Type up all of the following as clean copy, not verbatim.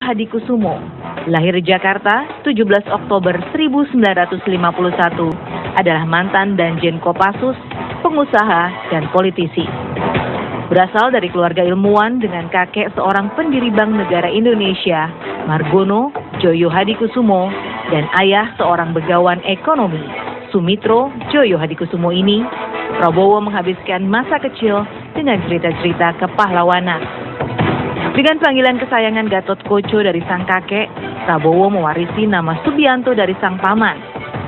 Hadikusumo, lahir di Jakarta 17 Oktober 1951, adalah mantan Danjen Kopassus, pengusaha, dan politisi. Berasal dari keluarga ilmuwan dengan kakek seorang pendiri Bank Negara Indonesia, Margono Joyo Hadikusumo, dan ayah seorang begawan ekonomi, Sumitro Joyo Hadikusumo ini, Prabowo menghabiskan masa kecil dengan cerita-cerita kepahlawanan. Dengan panggilan kesayangan Gatot Koco dari sang kakek, Prabowo mewarisi nama Subianto dari sang paman,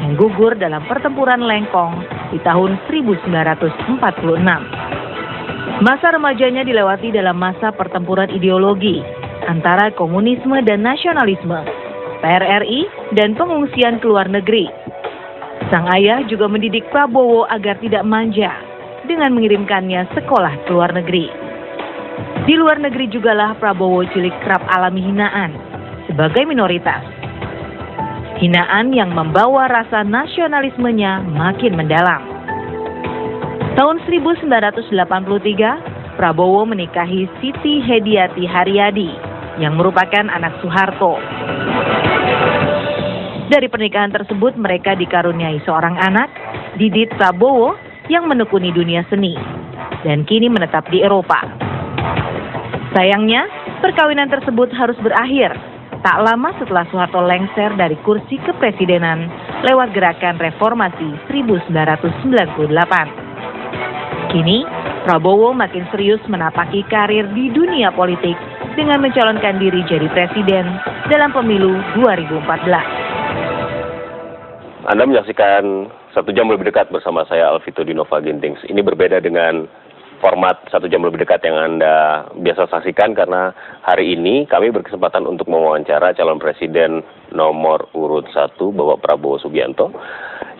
yang gugur dalam pertempuran Lengkong di tahun 1946. Masa remajanya dilewati dalam masa pertempuran ideologi antara komunisme dan nasionalisme, PRRI, dan pengungsian ke luar negeri. Sang ayah juga mendidik Prabowo agar tidak manja dengan mengirimkannya sekolah ke luar negeri. Di luar negeri jugalah Prabowo cilik kerap alami hinaan sebagai minoritas. Hinaan yang membawa rasa nasionalismenya makin mendalam. Tahun 1983, Prabowo menikahi Siti Hediati Haryadi yang merupakan anak Soeharto. Dari pernikahan tersebut mereka dikaruniai seorang anak, Didit Prabowo, yang menekuni dunia seni dan kini menetap di Eropa. Sayangnya, perkawinan tersebut harus berakhir tak lama setelah Soeharto lengser dari kursi kepresidenan lewat gerakan reformasi 1998. Kini, Prabowo makin serius menapaki karir di dunia politik dengan mencalonkan diri jadi presiden dalam pemilu 2014. Anda menyaksikan 1 jam lebih dekat bersama saya Alvito Dinova Gintings. Ini berbeda dengan format 1 jam lebih dekat yang Anda biasa saksikan karena hari ini kami berkesempatan untuk mewawancara calon presiden nomor urut 1 Bapak Prabowo Subianto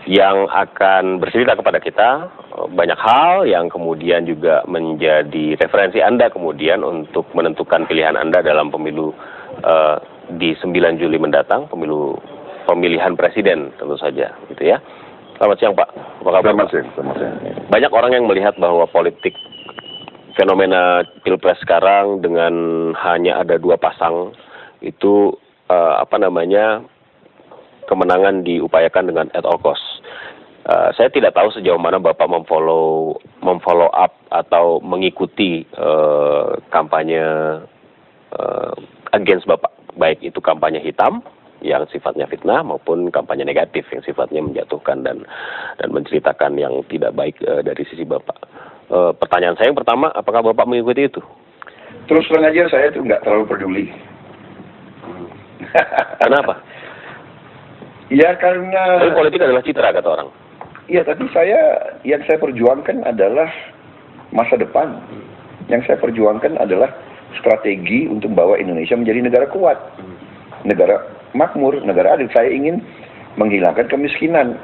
yang akan bercerita kepada kita banyak hal yang kemudian juga menjadi referensi Anda kemudian untuk menentukan pilihan Anda dalam pemilu di 9 Juli mendatang, pemilihan presiden tentu saja gitu ya. Selamat siang Pak, apa kabar Pak? Selamat siang. Banyak orang yang melihat bahwa politik fenomena pilpres sekarang dengan hanya ada 2 pasang itu kemenangan diupayakan dengan at all cost. Saya tidak tahu sejauh mana Bapak memfollow up atau mengikuti kampanye against Bapak, baik itu kampanye hitam yang sifatnya fitnah maupun kampanye negatif yang sifatnya menjatuhkan dan menceritakan yang tidak baik dari sisi Bapak. Pertanyaan saya yang pertama, apakah Bapak mengikuti itu? Terus terang aja saya tuh nggak terlalu peduli. Kenapa? Ya karena... Tapi politik adalah citra kata orang. Iya, tapi yang saya perjuangkan adalah masa depan. Yang saya perjuangkan adalah strategi untuk membawa Indonesia menjadi negara kuat. Negara makmur, negara adil. Saya ingin menghilangkan kemiskinan.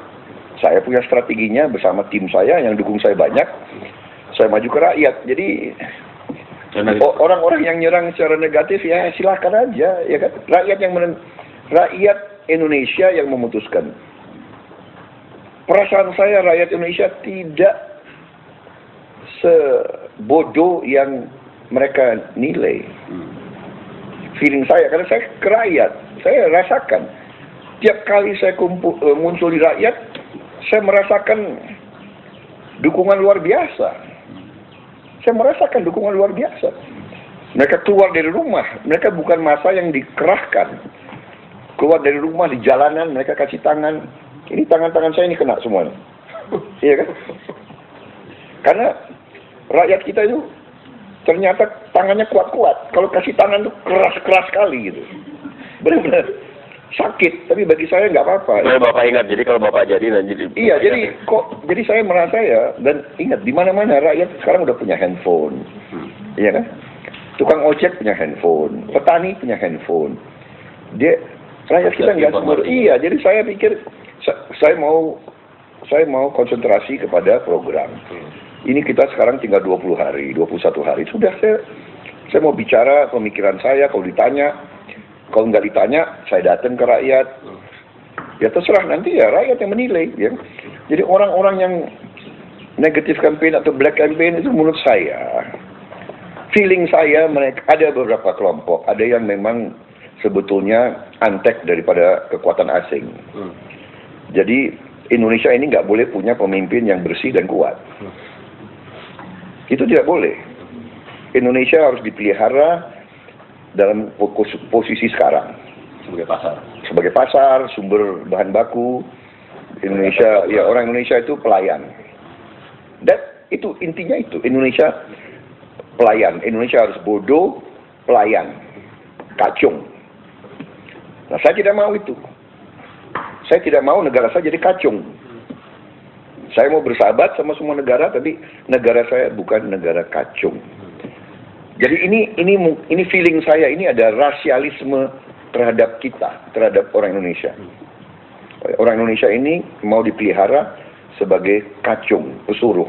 Saya punya strateginya bersama tim saya yang dukung saya banyak. Saya maju ke rakyat. Jadi orang-orang yang nyerang secara negatif ya silahkan aja, ya kan? Rakyat Indonesia yang memutuskan. Perasaan saya rakyat Indonesia tidak sebodoh yang mereka nilai. Feeling saya, karena saya ke rakyat, saya rasakan. Tiap kali saya muncul di rakyat, saya merasakan dukungan luar biasa. Saya merasakan dukungan luar biasa. Mereka keluar dari rumah, mereka bukan masa yang dikerahkan. Keluar dari rumah, di jalanan, mereka kasih tangan. Ini tangan-tangan saya ini kena semua. Iya kan? Karena rakyat kita itu ternyata tangannya kuat-kuat. Kalau kasih tangan tuh keras-keras sekali gitu. Benar-benar sakit, tapi bagi saya nggak apa-apa. Nah, Bapak ingat, jadi kalau Bapak jadi dan jadi... Iya, jadi saya merasa ya, dan ingat, di mana-mana rakyat sekarang udah punya handphone. Iya kan? Tukang ojek punya handphone, petani punya handphone. Rakyat kita nggak semua. Iya, jadi saya pikir, saya mau konsentrasi kepada program. Ini kita sekarang tinggal 20 hari, 21 hari. Sudah, saya mau bicara pemikiran saya, kalau ditanya. Kalau nggak ditanya, saya datang ke rakyat. Ya terserah, nanti ya rakyat yang menilai. Ya. Jadi orang-orang yang negatif campaign atau black campaign itu menurut saya, feeling saya, mereka ada beberapa kelompok, ada yang memang sebetulnya antek daripada kekuatan asing. Jadi Indonesia ini nggak boleh punya pemimpin yang bersih dan kuat. Itu tidak boleh. Indonesia harus dipelihara dalam posisi sekarang. Sebagai pasar, sumber bahan baku. Indonesia, ya orang Indonesia itu pelayan. Dan itu intinya itu, Indonesia pelayan. Indonesia harus bodoh, pelayan, kacung. Nah, saya tidak mau itu. Saya tidak mau negara saya jadi kacung. Saya mau bersahabat sama semua negara, tapi negara saya bukan negara kacung. Jadi ini feeling saya, ini ada rasialisme terhadap kita, terhadap orang Indonesia. Orang Indonesia ini mau dipelihara sebagai kacung, pesuruh.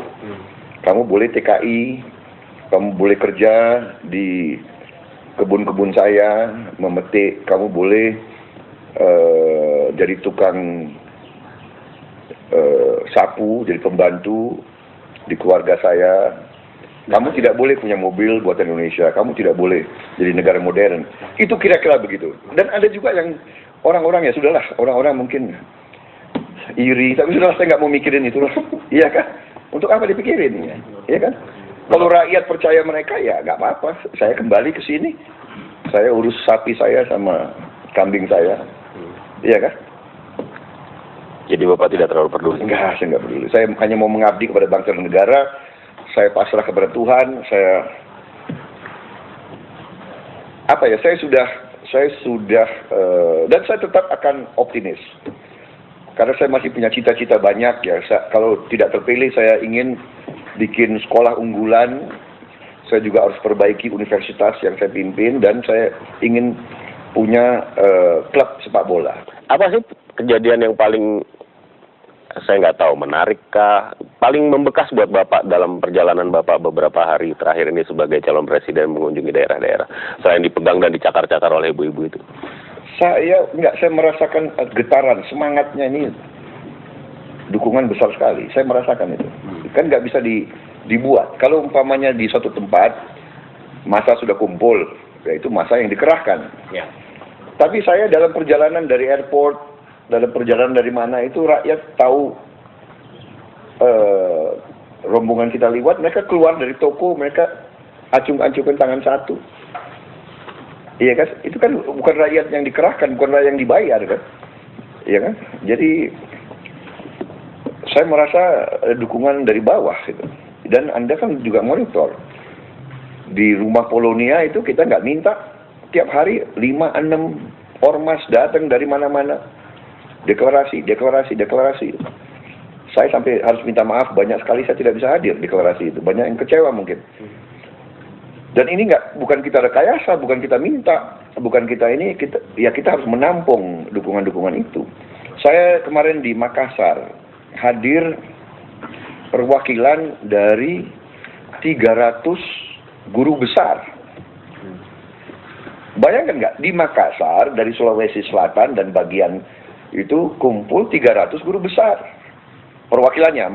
Kamu boleh TKI, kamu boleh kerja di kebun-kebun saya, memetik, kamu boleh jadi tukang sapu, jadi pembantu di keluarga saya. Kamu tidak boleh punya mobil buatan Indonesia, kamu tidak boleh jadi negara modern. Itu kira-kira begitu. Dan ada juga yang orang-orang, ya sudahlah, orang-orang mungkin iri, tapi sudahlah, saya nggak mau mikirin itu lah. Iya kan? Untuk apa dipikirin? Iya kan? Kalau rakyat percaya mereka, ya nggak apa-apa. Saya kembali ke sini, saya urus sapi saya sama kambing saya. Iya kan? Jadi Bapak tidak terlalu peduli? Enggak, saya nggak peduli. Saya hanya mau mengabdi kepada bangsa dan negara. Saya pasrah kepada Tuhan. Saya sudah dan saya tetap akan optimis. Karena saya masih punya cita-cita banyak ya. Kalau tidak terpilih, saya ingin bikin sekolah unggulan. Saya juga harus perbaiki universitas yang saya pimpin, dan saya ingin punya klub sepak bola. Apa sih kejadian yang paling, saya nggak tahu, menarik kah, paling membekas buat Bapak dalam perjalanan Bapak beberapa hari terakhir ini sebagai calon presiden mengunjungi daerah-daerah, selain dipegang dan dicakar-cakar oleh ibu-ibu itu? Saya merasakan getaran, semangatnya ini, dukungan besar sekali. Saya merasakan itu. Kan nggak bisa dibuat. Kalau umpamanya di suatu tempat, massa sudah kumpul, yaitu massa yang dikerahkan. Ya. Tapi saya dalam perjalanan dari airport, dalam perjalanan dari mana itu, rakyat tahu rombongan kita lewat, mereka keluar dari toko, mereka acung-acungkan tangan satu. Iya kan? Itu kan bukan rakyat yang dikerahkan, bukan rakyat yang dibayar kan? Iya kan? Jadi saya merasa dukungan dari bawah gitu. Dan Anda kan juga monitor. Di rumah Polonia itu kita nggak minta tiap hari 5-6 ormas datang dari mana-mana. Deklarasi. Saya sampai harus minta maaf, banyak sekali saya tidak bisa hadir deklarasi itu. Banyak yang kecewa mungkin. Dan ini bukan kita rekayasa, bukan kita minta, bukan kita ini, kita harus menampung dukungan-dukungan itu. Saya kemarin di Makassar hadir perwakilan dari 300 guru besar. Bayangkan nggak, di Makassar dari Sulawesi Selatan dan bagian itu kumpul 300 guru besar. Perwakilannya,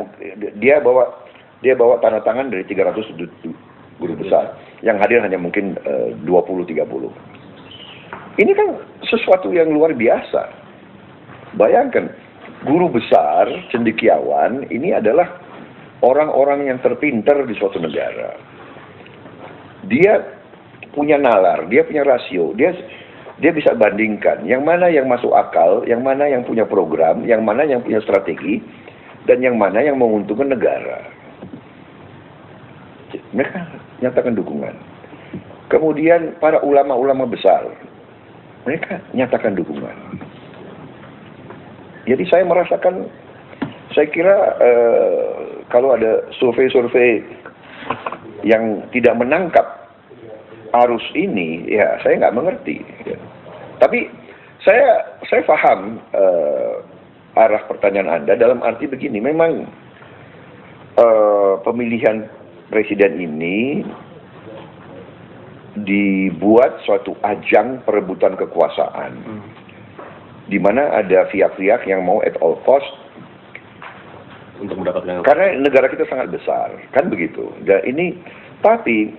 dia bawa tanda tangan dari 300 guru besar. Yang hadir hanya mungkin 20-30. Ini kan sesuatu yang luar biasa. Bayangkan, guru besar, cendekiawan, ini adalah orang-orang yang terpintar di suatu negara. Dia punya nalar, dia punya rasio, dia bisa bandingkan yang mana yang masuk akal, yang mana yang punya program, yang mana yang punya strategi, dan yang mana yang menguntungkan negara. Mereka nyatakan dukungan. Kemudian para ulama-ulama besar, mereka nyatakan dukungan. Jadi saya merasakan, saya kira kalau ada survei-survei yang tidak menangkap arus ini, ya saya nggak mengerti. Ya. Tapi saya paham arah pertanyaan Anda dalam arti begini, memang pemilihan presiden ini dibuat suatu ajang perebutan kekuasaan, di mana ada pihak-pihak yang mau at all cost untuk mendapatkan, karena negara kita sangat besar, kan begitu. Dan ini, tapi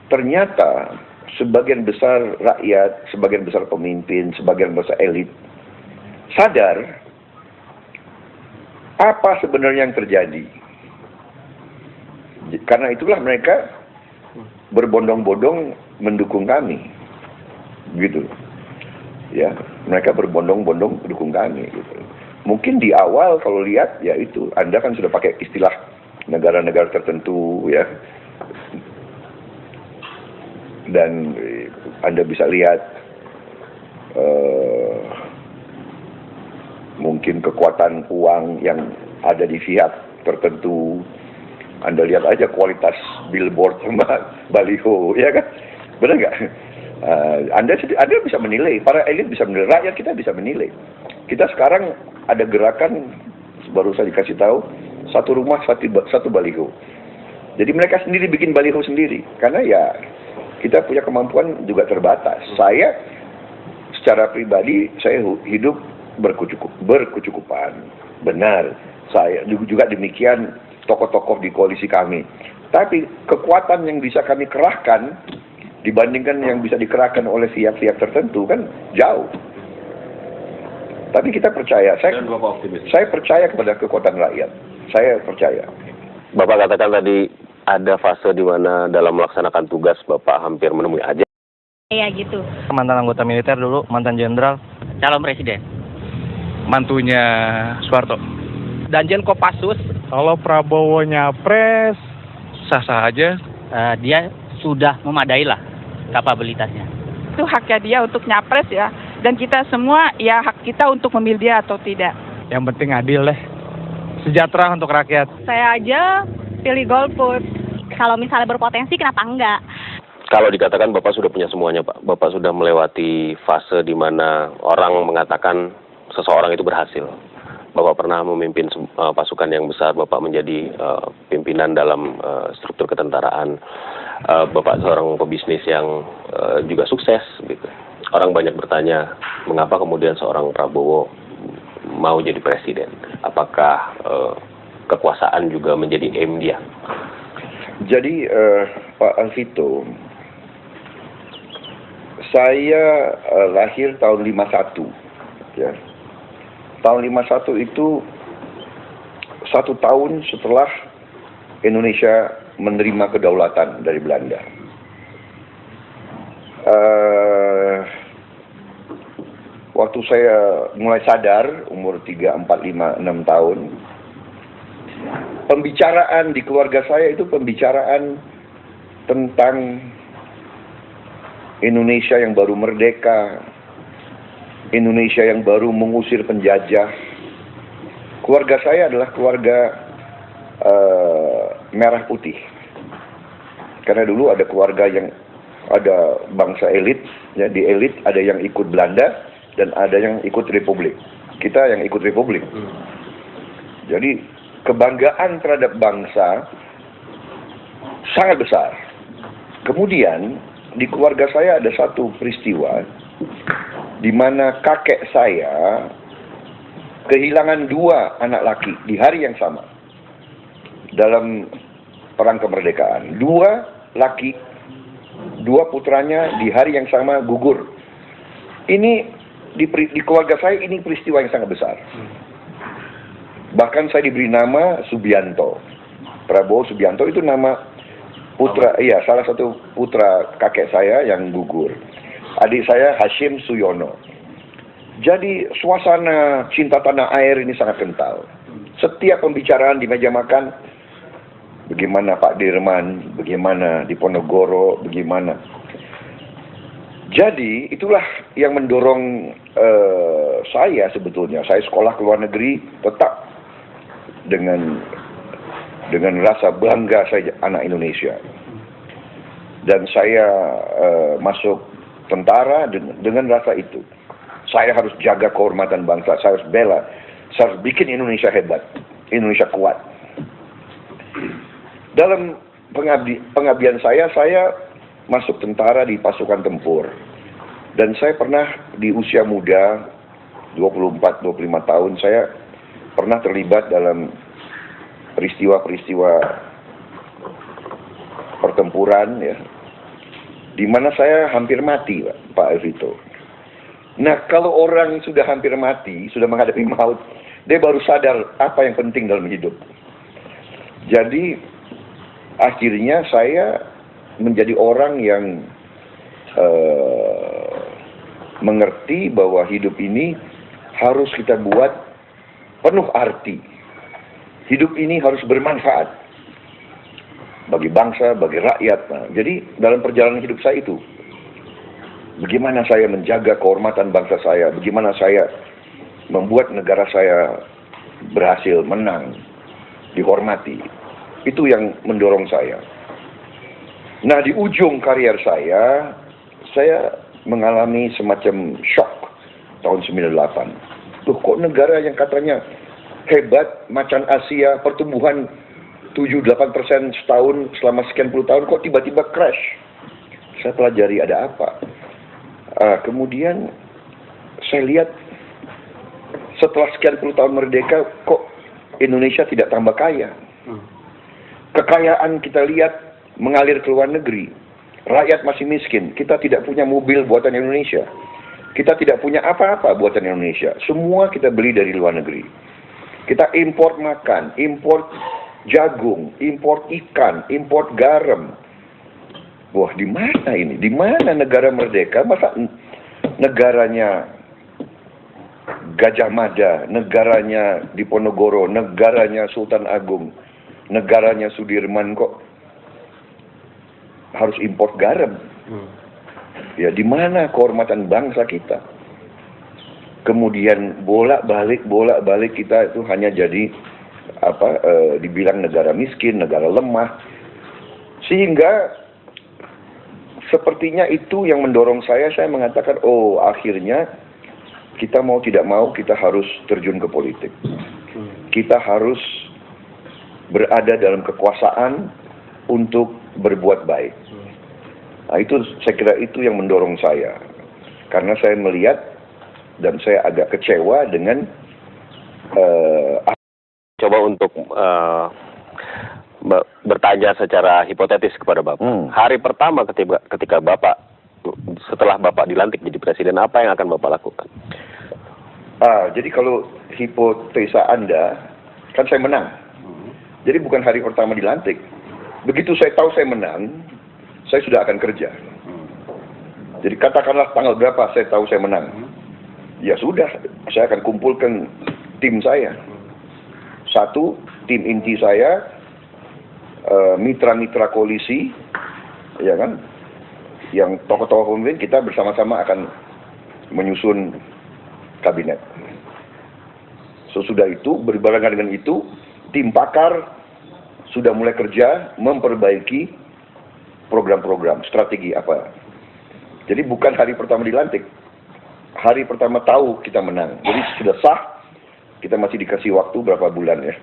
ternyata sebagian besar rakyat, sebagian besar pemimpin, sebagian besar elit sadar apa sebenarnya yang terjadi. Karena itulah mereka berbondong-bondong mendukung kami, gitu. Ya, mereka berbondong-bondong mendukung kami. Gitu. Mungkin di awal kalau lihat, ya itu, Anda kan sudah pakai istilah negara-negara tertentu, ya. Dan Anda bisa lihat mungkin kekuatan uang yang ada di pihak tertentu. Anda lihat aja kualitas billboard sama baliho, ya kan? Benar nggak? Anda bisa menilai, para elit bisa menilai, rakyat kita bisa menilai. Kita sekarang ada gerakan, baru saya dikasih tahu, satu rumah satu baliho. Jadi mereka sendiri bikin baliho sendiri, karena ya kita punya kemampuan juga terbatas. Saya secara pribadi saya hidup berkecukupan, benar. Saya juga demikian tokoh-tokoh di koalisi kami. Tapi kekuatan yang bisa kami kerahkan dibandingkan yang bisa dikerahkan oleh pihak-pihak tertentu kan jauh. Tapi kita percaya, saya percaya kepada kekuatan rakyat. Saya percaya. Bapak katakan tadi ada fase di mana dalam melaksanakan tugas Bapak hampir menemui aja. Iya gitu. Mantan anggota militer dulu, mantan jenderal. Calon presiden. Mantunya Soeharto. Danjen Kopassus. Kalau Prabowo nyapres, sah-sah aja. Dia sudah memadai lah kapabilitasnya. Itu haknya dia untuk nyapres ya. Dan kita semua ya hak kita untuk memilih dia atau tidak. Yang penting adil deh. Sejahtera untuk rakyat. Saya aja pilih golput. Kalau misalnya berpotensi, kenapa enggak? Kalau dikatakan Bapak sudah punya semuanya, Pak. Bapak sudah melewati fase di mana orang mengatakan seseorang itu berhasil. Bapak pernah memimpin pasukan yang besar, Bapak menjadi pimpinan dalam struktur ketentaraan. Bapak seorang pebisnis yang juga sukses, gitu. Orang banyak bertanya, mengapa kemudian seorang Prabowo mau jadi presiden? Apakah kekuasaan juga menjadi aim dia? Jadi Pak Alvito, saya lahir tahun 51, ya. Tahun 51 itu 1 tahun setelah Indonesia menerima kedaulatan dari Belanda. Waktu saya mulai sadar, umur 3, 4, 5, 6 tahun, pembicaraan di keluarga saya itu pembicaraan tentang Indonesia yang baru merdeka, Indonesia yang baru mengusir penjajah. Keluarga saya adalah keluarga merah putih. Karena dulu ada keluarga yang ada bangsa elit, ya, di elit ada yang ikut Belanda dan ada yang ikut Republik. Kita yang ikut Republik. Jadi kebanggaan terhadap bangsa sangat besar. Kemudian di keluarga saya ada satu peristiwa di mana kakek saya kehilangan 2 anak laki di hari yang sama dalam perang kemerdekaan. 2 laki, 2 putranya di hari yang sama gugur. Ini di keluarga saya ini peristiwa yang sangat besar. Bahkan saya diberi nama Subianto. Prabowo Subianto itu nama putra, iya, salah satu putra kakek saya yang gugur. Adik saya Hashim Suyono. Jadi suasana cinta tanah air ini sangat kental. Setiap pembicaraan di meja makan, bagaimana Pak Dirman, bagaimana di Ponorogo, bagaimana. Jadi itulah yang mendorong saya sebetulnya. Saya sekolah ke luar negeri tetap dengan rasa bangga saya anak Indonesia. Dan saya masuk tentara dengan rasa itu. Saya harus jaga kehormatan bangsa, saya harus bela, saya harus bikin Indonesia hebat, Indonesia kuat. Dalam pengabdian saya masuk tentara di pasukan tempur. Dan saya pernah di usia muda, 24-25 tahun, saya pernah terlibat dalam peristiwa-peristiwa pertempuran, ya. di mana saya hampir mati, Pak Alvito. Nah, kalau orang sudah hampir mati, sudah menghadapi maut, dia baru sadar apa yang penting dalam hidup. Jadi, akhirnya saya menjadi orang yang mengerti bahwa hidup ini harus kita buat penuh arti. Hidup ini harus bermanfaat bagi bangsa, bagi rakyat. Nah, jadi dalam perjalanan hidup saya itu, bagaimana saya menjaga kehormatan bangsa saya, bagaimana saya membuat negara saya berhasil menang, dihormati. Itu yang mendorong saya. Nah, di ujung karier saya mengalami semacam shock tahun 98. Loh, kok negara yang katanya hebat, macan Asia, pertumbuhan 7-8% setahun selama sekian puluh tahun, kok tiba-tiba crash? Saya pelajari ada apa. Kemudian saya lihat setelah sekian puluh tahun merdeka, kok Indonesia tidak tambah kaya. Kekayaan kita lihat mengalir ke luar negeri. Rakyat masih miskin. Kita tidak punya mobil buatan Indonesia. Kita tidak punya apa-apa buatan Indonesia. Semua kita beli dari luar negeri. Kita import makan, import jagung, import ikan, import garam. Wah, di mana ini? Di mana negara merdeka? Masa negaranya Gajah Mada, negaranya Diponegoro, negaranya Sultan Agung, negaranya Sudirman kok harus import garam? Ya, di mana kehormatan bangsa kita? Kemudian bolak-balik kita itu hanya jadi dibilang negara miskin, negara lemah. Sehingga sepertinya itu yang mendorong saya mengatakan, oh, akhirnya kita mau tidak mau kita harus terjun ke politik. Kita harus berada dalam kekuasaan untuk berbuat baik. Nah, itu saya kira itu yang mendorong saya. Karena saya melihat dan saya agak kecewa dengan coba untuk bertanya secara hipotetis kepada Bapak. Hari pertama ketika Bapak, setelah Bapak dilantik jadi presiden, apa yang akan Bapak lakukan? Jadi kalau hipotesa Anda, kan saya menang. Jadi bukan hari pertama dilantik. Begitu saya tahu saya menang, saya sudah akan kerja. Jadi katakanlah tanggal berapa saya tahu saya menang. Ya sudah, saya akan kumpulkan tim saya. Satu, tim inti saya, mitra-mitra koalisi, ya kan, yang tokoh-tokoh pemimpin, kita bersama-sama akan menyusun kabinet. Sesudah itu, berbarengan dengan itu, tim pakar sudah mulai kerja memperbaiki program-program, strategi apa. Jadi bukan hari pertama dilantik, hari pertama tahu kita menang. Jadi sudah sah, kita masih dikasih waktu berapa bulan ya?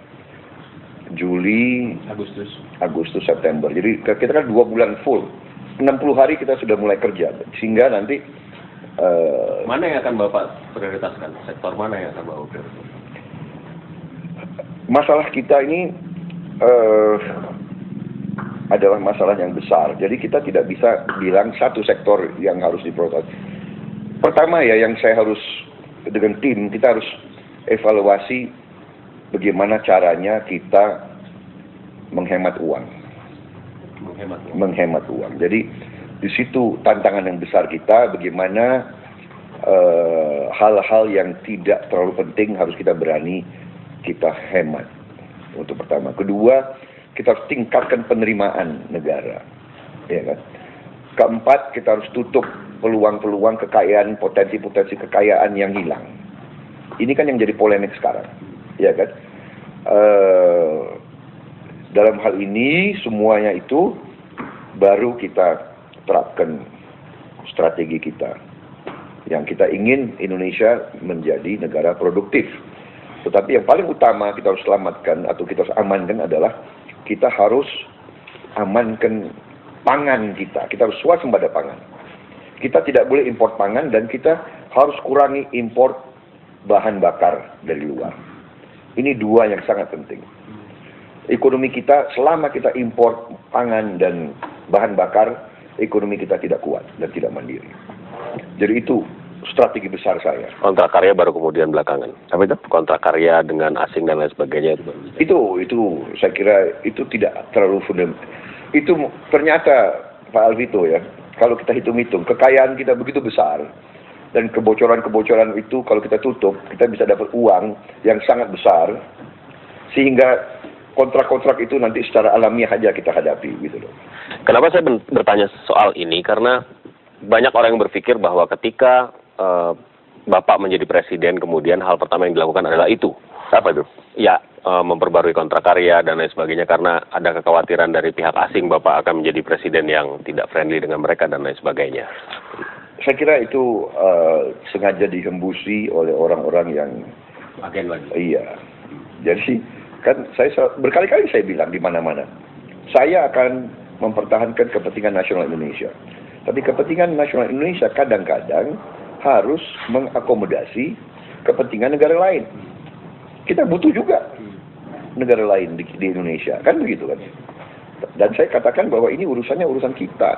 Juli, Agustus, September. Jadi kita kan 2 bulan full. 60 hari kita sudah mulai kerja. Sehingga nanti mana yang akan Bapak prioritaskan? Sektor mana yang akan Bapak prioritaskan? Masalah kita ini adalah masalah yang besar. Jadi kita tidak bisa bilang satu sektor yang harus diprioritaskan. Pertama ya, yang saya harus dengan tim, kita harus evaluasi bagaimana caranya kita menghemat uang. Menghemat uang. Jadi di situ tantangan yang besar kita, bagaimana hal-hal yang tidak terlalu penting harus kita berani kita hemat. Untuk pertama. Kedua, kita harus tingkatkan penerimaan negara. Ya kan? Keempat, kita harus tutup peluang-peluang kekayaan, potensi-potensi kekayaan yang hilang. Ini kan yang jadi polemik sekarang. Ya kan? Dalam hal ini, semuanya itu baru kita terapkan strategi kita. Yang kita ingin Indonesia menjadi negara produktif. Tetapi yang paling utama kita harus selamatkan atau kita harus amankan adalah kita harus amankan pangan kita. Kita harus swasembada pangan. Kita tidak boleh import pangan dan kita harus kurangi import bahan bakar dari luar. Ini dua yang sangat penting. Ekonomi kita selama kita import pangan dan bahan bakar, ekonomi kita tidak kuat dan tidak mandiri. Jadi itu strategi besar saya. Kontrak karya baru kemudian belakangan. Apa itu? Kontrak karya dengan asing dan lain sebagainya itu. Itu saya kira itu tidak terlalu fundamental. Itu ternyata Pak Alvito ya, kalau kita hitung-hitung kekayaan kita begitu besar dan kebocoran-kebocoran itu kalau kita tutup kita bisa dapat uang yang sangat besar sehingga kontrak-kontrak itu nanti secara alamiah aja kita hadapi gitu loh. Kenapa saya bertanya soal ini? Karena banyak orang yang berpikir bahwa ketika Bapak menjadi presiden, kemudian hal pertama yang dilakukan adalah itu. Apa itu? Ya, memperbarui kontrak karya dan lain sebagainya karena ada kekhawatiran dari pihak asing Bapak akan menjadi presiden yang tidak friendly dengan mereka dan lain sebagainya. Saya kira itu sengaja dihembusi oleh orang-orang yang Agen lagi. iya. Jadi kan saya berkali-kali saya bilang di mana-mana, saya akan mempertahankan kepentingan nasional Indonesia. Tapi kepentingan nasional Indonesia kadang-kadang harus mengakomodasi kepentingan negara lain. Kita butuh juga negara lain di Indonesia, kan begitu kan? Dan saya katakan bahwa ini urusannya urusan kita.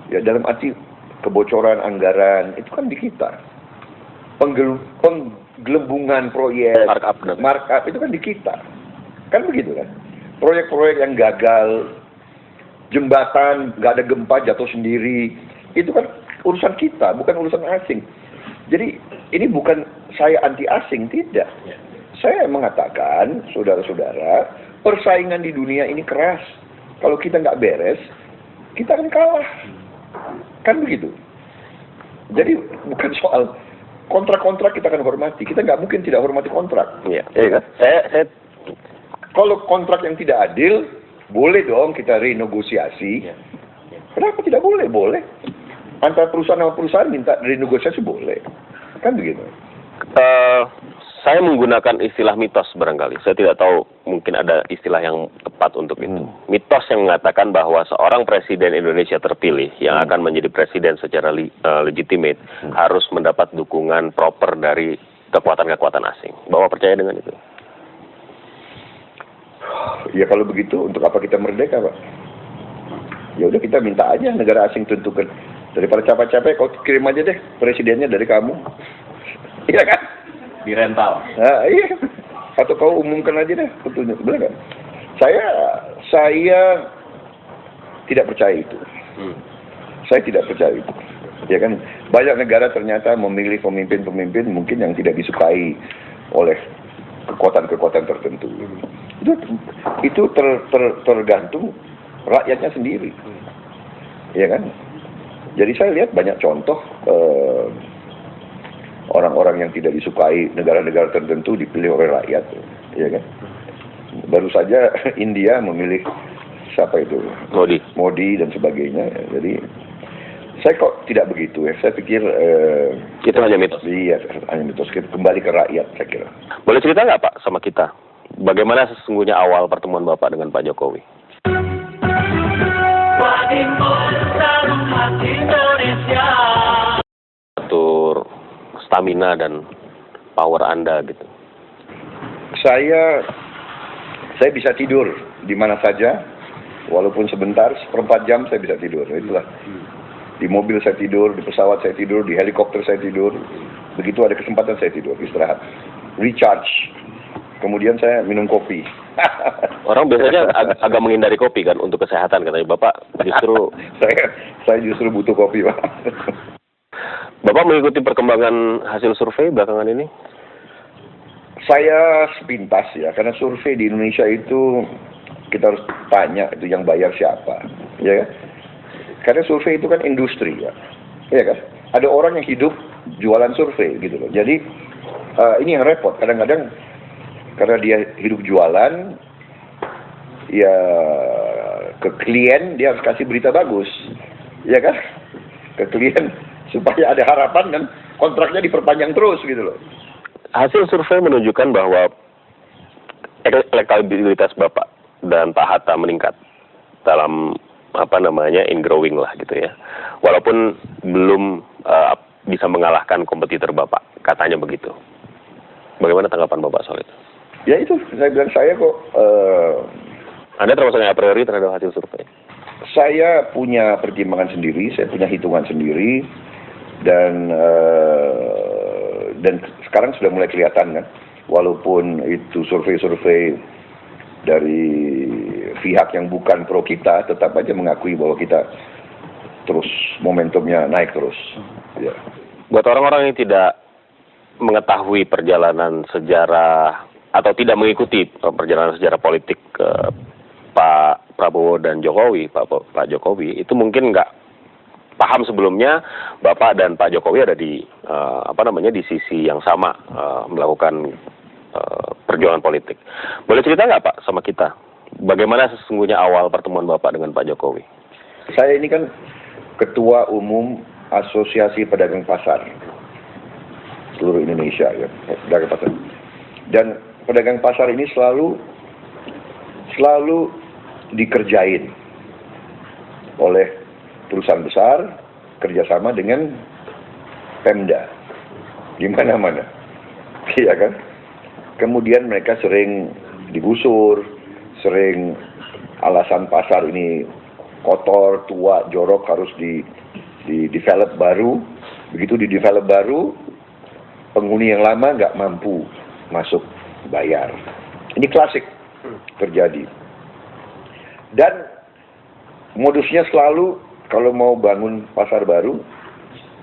Ya dalam arti kebocoran anggaran itu kan di kita. Penggelembungan proyek, markup itu kan di kita. Kan begitu kan? Proyek-proyek yang gagal, jembatan nggak ada gempa jatuh sendiri, itu kan urusan kita, bukan urusan asing. Jadi ini bukan saya anti asing, tidak. Saya mengatakan, saudara-saudara, persaingan di dunia ini keras. Kalau kita nggak beres, kita akan kalah. Kan begitu. Jadi bukan soal kontrak-kontrak kita akan hormati. Kita nggak mungkin tidak hormati kontrak. Iya, kan? Saya kalau kontrak yang tidak adil, boleh dong kita renegosiasi. Kenapa tidak boleh? Boleh. Antara perusahaan sama perusahaan minta renegosiasi boleh. Kan begitu. Saya menggunakan istilah mitos barangkali. Saya tidak tahu mungkin ada istilah yang tepat untuk itu. Mitos yang mengatakan bahwa seorang presiden Indonesia terpilih yang akan menjadi presiden secara legitimate harus mendapat dukungan proper dari kekuatan-kekuatan asing. Bapak percaya dengan itu? Ya kalau begitu untuk apa kita merdeka, Pak? Ya udah kita minta aja negara asing tentukan. Daripada capek-capek kau kirim aja deh presidennya dari kamu. Iya kan? Di rental. Nah, iya. Atau kau umumkan aja deh petunjuk, benar kan? Saya tidak percaya itu. Saya tidak percaya itu. Ya kan? Banyak negara ternyata memilih pemimpin-pemimpin mungkin yang tidak disukai oleh kekuatan-kekuatan tertentu. Itu tergantung rakyatnya sendiri. Ya kan? Jadi saya lihat banyak contoh orang-orang yang tidak disukai negara-negara tertentu dipilih oleh rakyat, ya kan? Baru saja India memilih siapa itu? Modi dan sebagainya. Jadi saya kok tidak begitu ya. Saya pikir itu hanya mitos. Iya, hanya mitos. Kembali ke rakyat saya kira. Boleh cerita nggak Pak sama kita? Bagaimana sesungguhnya awal pertemuan Bapak dengan Pak Jokowi? Atur stamina dan power Anda gitu. Saya bisa tidur di mana saja, walaupun sebentar, seperempat jam saya bisa tidur. Itulah. Di mobil saya tidur, di pesawat saya tidur, di helikopter saya tidur. Begitu ada kesempatan saya tidur, istirahat, recharge. Kemudian saya minum kopi. Orang biasanya agak menghindari kopi kan untuk kesehatan katanya. Bapak justru saya justru butuh kopi, Pak. Bapak mengikuti perkembangan hasil survei belakangan ini? Saya sepintas ya, karena survei di Indonesia itu kita harus tanya itu yang bayar siapa, ya kan? Karena survei itu kan industri ya, ya kan? Ada orang yang hidup jualan survei gitu loh. Jadi ini yang repot kadang-kadang. Karena dia hidup jualan, ya ke klien dia harus kasih berita bagus, ya kan? Ke klien supaya ada harapan dan kontraknya diperpanjang terus gitu loh. Hasil survei menunjukkan bahwa elektabilitas Bapak dan Pak Hatta meningkat dalam in growing lah gitu ya. Walaupun belum bisa mengalahkan kompetitor Bapak, katanya begitu. Bagaimana tanggapan Bapak soal itu? Ya itu, saya bilang saya kok... Anda termasuk yang a priori terhadap hasil survei? Saya punya pertimbangan sendiri, saya punya hitungan sendiri, dan sekarang sudah mulai kelihatan kan, walaupun itu survei-survei dari pihak yang bukan pro kita, tetap aja mengakui bahwa kita terus momentumnya naik terus. Ya. Buat orang-orang yang tidak mengetahui perjalanan sejarah atau tidak mengikuti perjalanan sejarah politik Pak Prabowo dan Jokowi, Pak Jokowi, itu mungkin nggak paham sebelumnya Bapak dan Pak Jokowi ada di di sisi yang sama melakukan perjuangan politik. Boleh cerita nggak Pak sama kita? Bagaimana sesungguhnya awal pertemuan Bapak dengan Pak Jokowi? Saya ini kan Ketua Umum Asosiasi Pedagang Pasar seluruh Indonesia, ya, pedagang pasar. Dan pedagang pasar ini selalu dikerjain oleh perusahaan besar kerjasama dengan Pemda di mana-mana, iya kan? Kemudian mereka sering digusur, sering alasan pasar ini kotor, tua, jorok, harus di develop baru. Begitu di develop baru, penghuni yang lama nggak mampu masuk bayar. Ini klasik terjadi. Dan modusnya selalu kalau mau bangun pasar baru,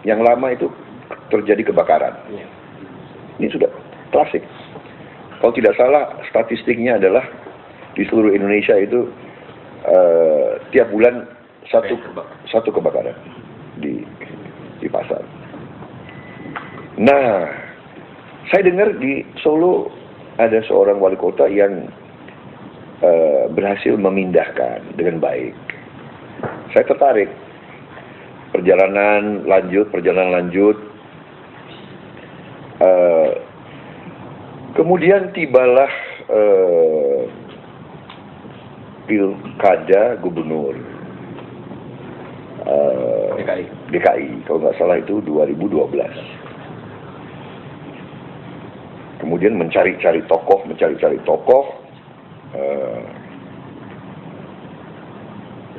yang lama itu terjadi kebakaran. Ini sudah klasik. Kalau tidak salah, statistiknya adalah di seluruh Indonesia itu tiap bulan satu kebakaran di pasar. Nah, saya dengar di Solo ada seorang wali kota yang berhasil memindahkan dengan baik. Saya tertarik. Perjalanan lanjut. Kemudian tibalah pilkada gubernur DKI, kalau nggak salah itu 2012. Kemudian mencari-cari tokoh.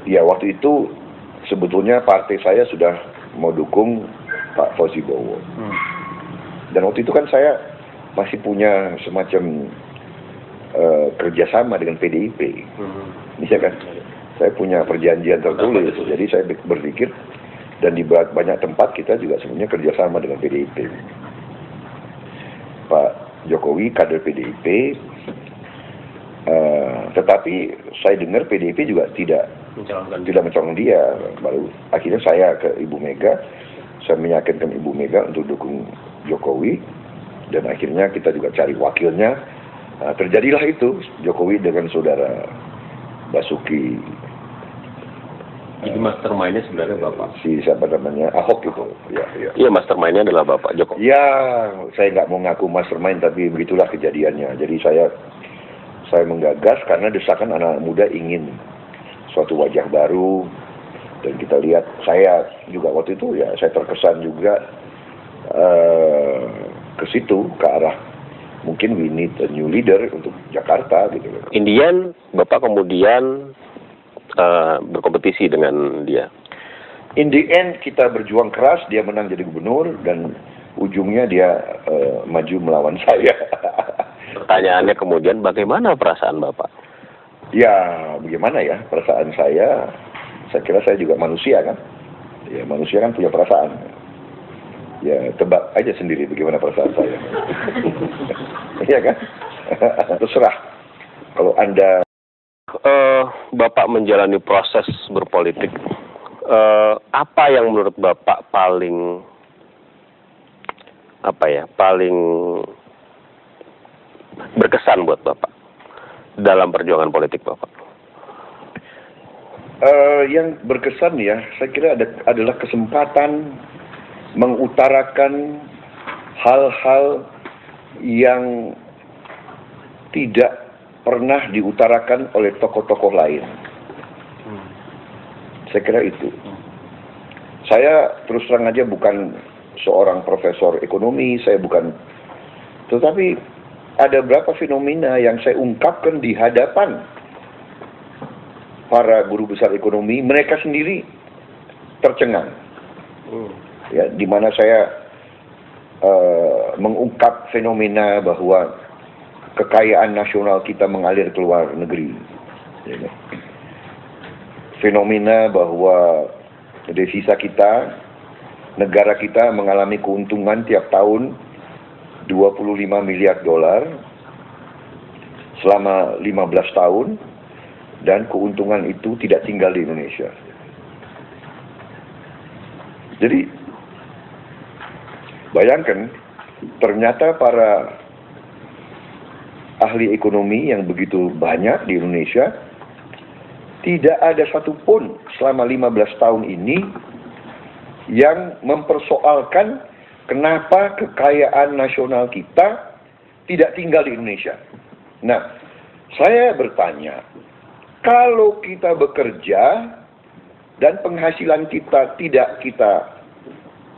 Ya waktu itu sebetulnya partai saya sudah mau dukung Pak Fauzi Bowo. Dan waktu itu kan saya masih punya semacam kerjasama dengan PDIP. Iya kan? Saya punya perjanjian tertulis. Jadi saya berpikir, dan di banyak tempat kita juga sebenarnya kerjasama dengan PDIP. Pak Jokowi kader PDIP, tetapi saya dengar PDIP juga tidak mencalonkan dia. Baru akhirnya saya ke Ibu Mega, saya meyakinkan Ibu Mega untuk dukung Jokowi, dan akhirnya kita juga cari wakilnya. Terjadilah itu Jokowi dengan saudara Basuki. Jadi mastermind-nya sebenarnya Bapak? Si siapa namanya, Ahok itu. Iya, mastermind-nya adalah Bapak Jokowi. Ya, saya nggak mau ngaku mastermind, tapi begitulah kejadiannya. Jadi saya menggagas karena desakan anak muda ingin suatu wajah baru. Dan kita lihat, saya juga waktu itu ya saya terkesan juga ke situ, ke arah mungkin we need a new leader untuk Jakarta gitu. Indian, Bapak kemudian berkompetisi dengan dia. In the end kita berjuang keras, dia menang jadi gubernur, dan ujungnya dia maju melawan saya. Pertanyaannya kemudian, bagaimana perasaan Bapak? Ya, bagaimana ya perasaan saya kira saya juga manusia kan. Ya, manusia kan punya perasaan. Ya, tebak aja sendiri bagaimana perasaan saya. Iya kan? Terserah. Kalau Anda Bapak menjalani proses berpolitik, apa yang menurut Bapak paling berkesan buat Bapak dalam perjuangan politik Bapak? Yang berkesan ya, saya kira adalah kesempatan mengutarakan hal-hal yang tidak pernah diutarakan oleh tokoh-tokoh lain. Saya kira itu. Saya terus terang aja bukan seorang profesor ekonomi, tetapi ada beberapa fenomena yang saya ungkapkan di hadapan para guru besar ekonomi, mereka sendiri tercengang. Ya, di mana saya mengungkap fenomena bahwa kekayaan nasional kita mengalir ke luar negeri. Ya. Fenomena bahwa devisa kita, negara kita mengalami keuntungan tiap tahun 25 miliar dolar selama 15 tahun, dan keuntungan itu tidak tinggal di Indonesia. Jadi, bayangkan, ternyata para ahli ekonomi yang begitu banyak di Indonesia, tidak ada satupun selama 15 tahun ini yang mempersoalkan kenapa kekayaan nasional kita tidak tinggal di Indonesia. Nah, saya bertanya, kalau kita bekerja dan penghasilan kita tidak kita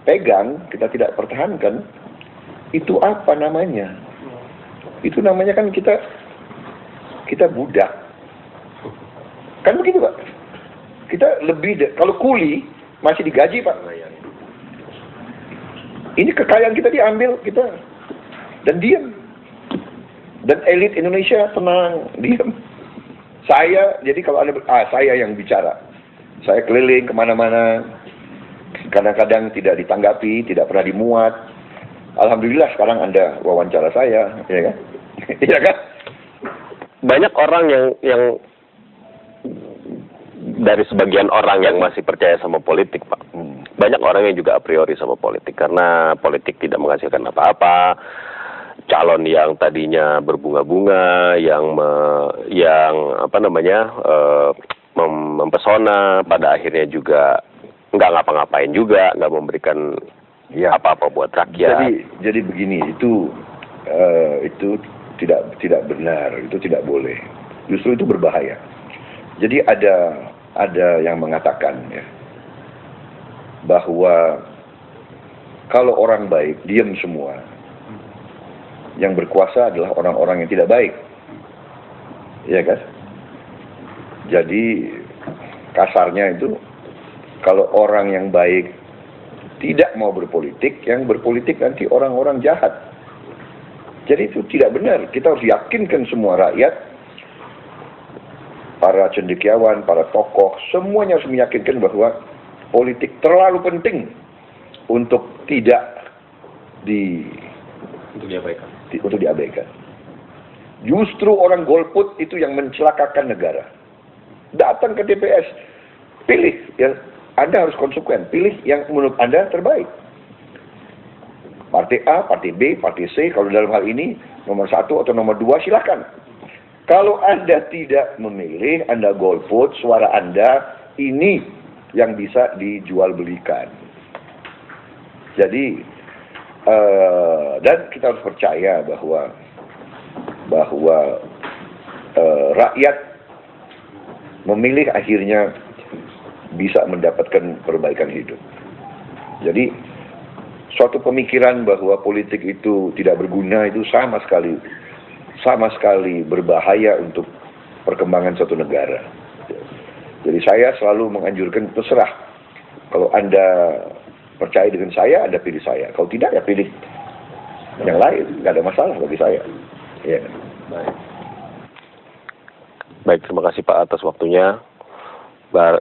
pegang, kita tidak pertahankan, itu apa namanya? Itu namanya kan kita budak. Kan begitu, Pak? Kita kalau kuli masih digaji, Pak. Ini kekayaan kita diambil, kita dan diam. Dan elit Indonesia tenang, diam. Jadi kalau saya yang bicara. Saya keliling kemana-mana, kadang-kadang tidak ditanggapi, tidak pernah dimuat. Alhamdulillah sekarang Anda wawancara saya, ya kan? Iya kan? Banyak orang yang dari sebagian orang yang masih percaya sama politik, Pak. Banyak orang yang juga a priori sama politik, karena politik tidak menghasilkan apa-apa. Calon yang tadinya berbunga-bunga, yang mempesona, pada akhirnya juga nggak ngapa-ngapain juga, nggak memberikan apa-apa buat rakyat. Jadi begini, itu tidak benar, itu tidak boleh. Justru itu berbahaya. Jadi ada yang mengatakan ya, bahwa kalau orang baik diam semua, yang berkuasa adalah orang-orang yang tidak baik, ya kan? Jadi kasarnya itu, kalau orang yang baik tidak mau berpolitik, yang berpolitik nanti orang-orang jahat. Jadi itu tidak benar. Kita harus yakinkan semua rakyat, para cendekiawan, para tokoh, semuanya harus meyakinkan bahwa politik terlalu penting untuk diabaikan. Justru orang golput itu yang mencelakakan negara. Datang ke TPS, pilih yang Anda harus konsekuen, pilih yang menurut Anda terbaik. Partai A, Partai B, Partai C, kalau dalam hal ini nomor 1 atau nomor 2 silakan. Kalau Anda tidak memilih, Anda golput, suara Anda ini yang bisa dijual belikan. Jadi dan kita harus percaya bahwa rakyat memilih akhirnya bisa mendapatkan perbaikan hidup. Jadi suatu pemikiran bahwa politik itu tidak berguna itu sama sekali berbahaya untuk perkembangan suatu negara. Jadi saya selalu menganjurkan, terserah. Kalau Anda percaya dengan saya, Anda pilih saya. Kalau tidak, ya pilih yang lain. Nggak ada masalah bagi saya. Ya. Baik, terima kasih Pak atas waktunya.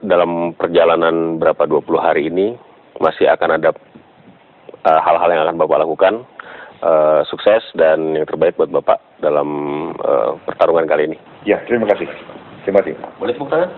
Dalam perjalanan berapa 20 hari ini, masih akan ada hal-hal yang akan Bapak lakukan. Sukses dan yang terbaik buat Bapak dalam pertarungan kali ini. Ya, terima kasih. Terima kasih. Boleh tepuk tangan?